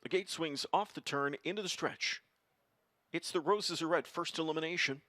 The gate swings off the turn into the stretch. It's the Roses are Red first elimination.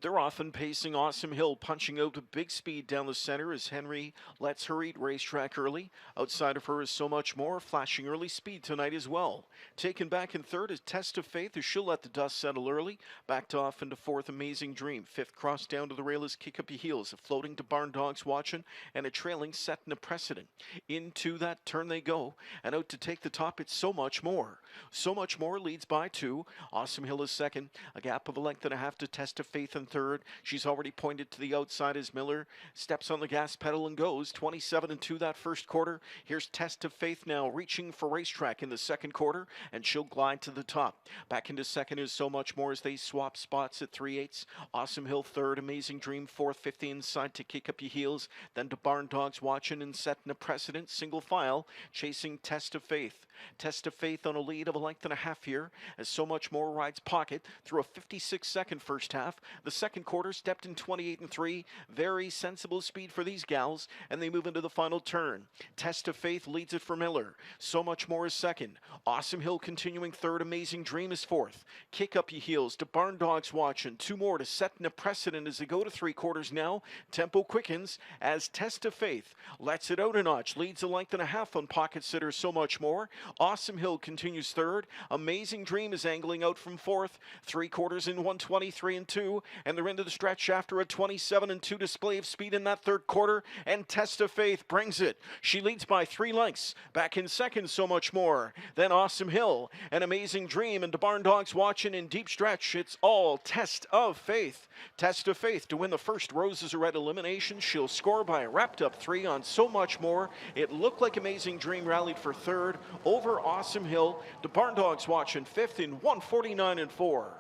They're often pacing Awesome Hill, punching out with big speed down the center as Henry lets her eat racetrack early. Outside of her is So Much More, flashing early speed tonight as well. Taken back in third is Test of Faith, as she'll let the dust settle early. Backed off into fourth, Amazing Dream. Fifth, cross down to the rail is Kick Up Your Heels. A floating to Barn Dogs Watching, and a trailing setting a precedent. Into that turn they go, and out to take the top, it's So Much More. So Much More leads by 2. Awesome Hill is second. A gap of a length and a half to Test of Faith in third. She's already pointed to the outside as Miller steps on the gas pedal and goes 27-2 that first quarter. Here's Test of Faith now reaching for racetrack in the second quarter, and she'll glide to the top. Back into second is So Much More as they swap spots at 3/8. Awesome Hill third, Amazing Dream fourth, 50 inside to Kick Up Your Heels, then to Barn Dogs Watching and setting a precedent, single file, chasing Test of Faith. Test of Faith on a lead of a length and a half here as So Much More rides pocket through a 56-second first half. The second quarter stepped in 28-3. Very sensible speed for these gals, and they move into the final turn. Test of Faith leads it for Miller. So Much More is second. Awesome Hill continuing third. Amazing Dream is fourth. Kick Up Your Heels to Barn Dogs Watching. 2 more to set a precedent as they go to 3 quarters now. Tempo quickens as Test of Faith lets it out a notch. Leads a length and a half on pocket sitter So Much More. Awesome Hill continues third. Amazing Dream is angling out from fourth. 3 quarters in 1:23-2, and they're into the stretch after a 27-2 display of speed in that third quarter, and Test of Faith brings it. She leads by 3 lengths. Back in second, So Much More. Then Awesome Hill, an Amazing Dream, and the Barn Dogs Watching in deep stretch. It's all Test of Faith. Test of Faith to win the first Roses are Red elimination. She'll score by a wrapped up 3 on So Much More. It looked like Amazing Dream rallied for third over Awesome Hill. The Barn Dogs Watching fifth in 1:49-4.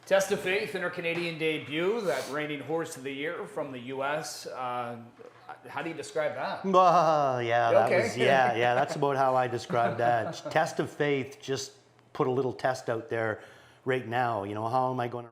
Test of Faith in her Canadian debut, that reigning horse of the year from the U.S. How do you describe that? Yeah, that Okay. was yeah. That's about how I described that. Test of Faith just put a little test out there right now. You know, how am I going to?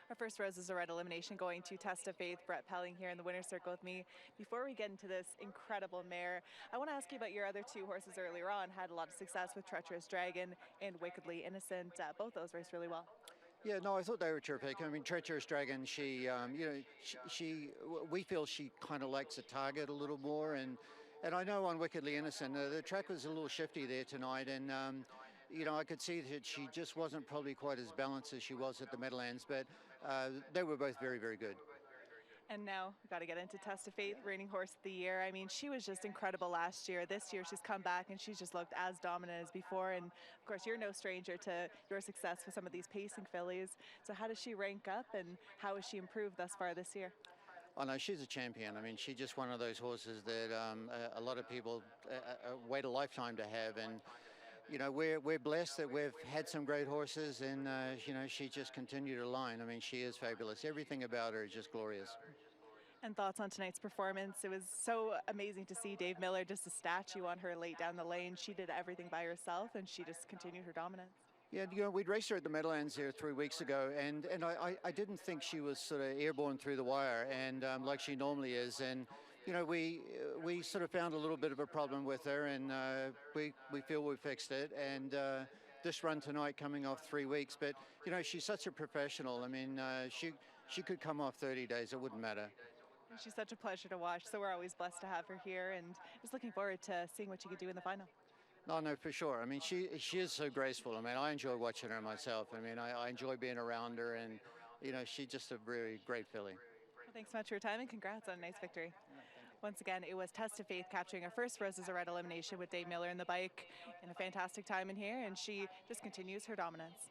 Our first Roses are Red elimination going to Test of Faith. Brett Pelling here in the winner's circle with me. Before we get into this incredible mare, I want to ask you about your other 2 horses earlier on. Had a lot of success with Treacherous Dragon and Wickedly Innocent. Both those raced really well. Yeah, no, I thought they were terrific. I mean, Treacherous Dragon, she, we feel she kind of likes the target a little more, and I know on Wickedly Innocent, the track was a little shifty there tonight, and I could see that she just wasn't probably quite as balanced as she was at the Meadowlands, but they were both very, very good. And now we've got to get into Test of Faith, reigning horse of the year. I mean, she was just incredible last year. This year she's come back and she's just looked as dominant as before. And of course, you're no stranger to your success with some of these pacing fillies. So how does she rank up, and how has she improved thus far this year? Oh no, she's a champion. I mean, she's just one of those horses that a lot of people wait a lifetime to have, and we're blessed that we've had some great horses, and she just continued her line. I mean, she is fabulous. Everything about her is just glorious. And thoughts on tonight's performance? It was so amazing to see Dave Miller, just a statue on her late down the lane. She did everything by herself, and she just continued her dominance. Yeah, we'd raced her at the Meadowlands here 3 weeks ago, and I didn't think she was sort of airborne through the wire, and like she normally is. And we sort of found a little bit of a problem with her, and we feel we fixed it. And this run tonight, coming off 3 weeks, but she's such a professional. I mean, she could come off 30 days; it wouldn't matter. She's such a pleasure to watch, so we're always blessed to have her here, and just looking forward to seeing what she could do in the final. No, for sure. I mean, she is so graceful. I mean, I enjoy watching her myself. I mean, I enjoy being around her, and she's just a really great filly. Well, thanks so much for your time, and congrats on a nice victory. Once again, it was Test of Faith capturing her first Roses are Red elimination with Dave Miller in the bike, in a fantastic time in here, and she just continues her dominance.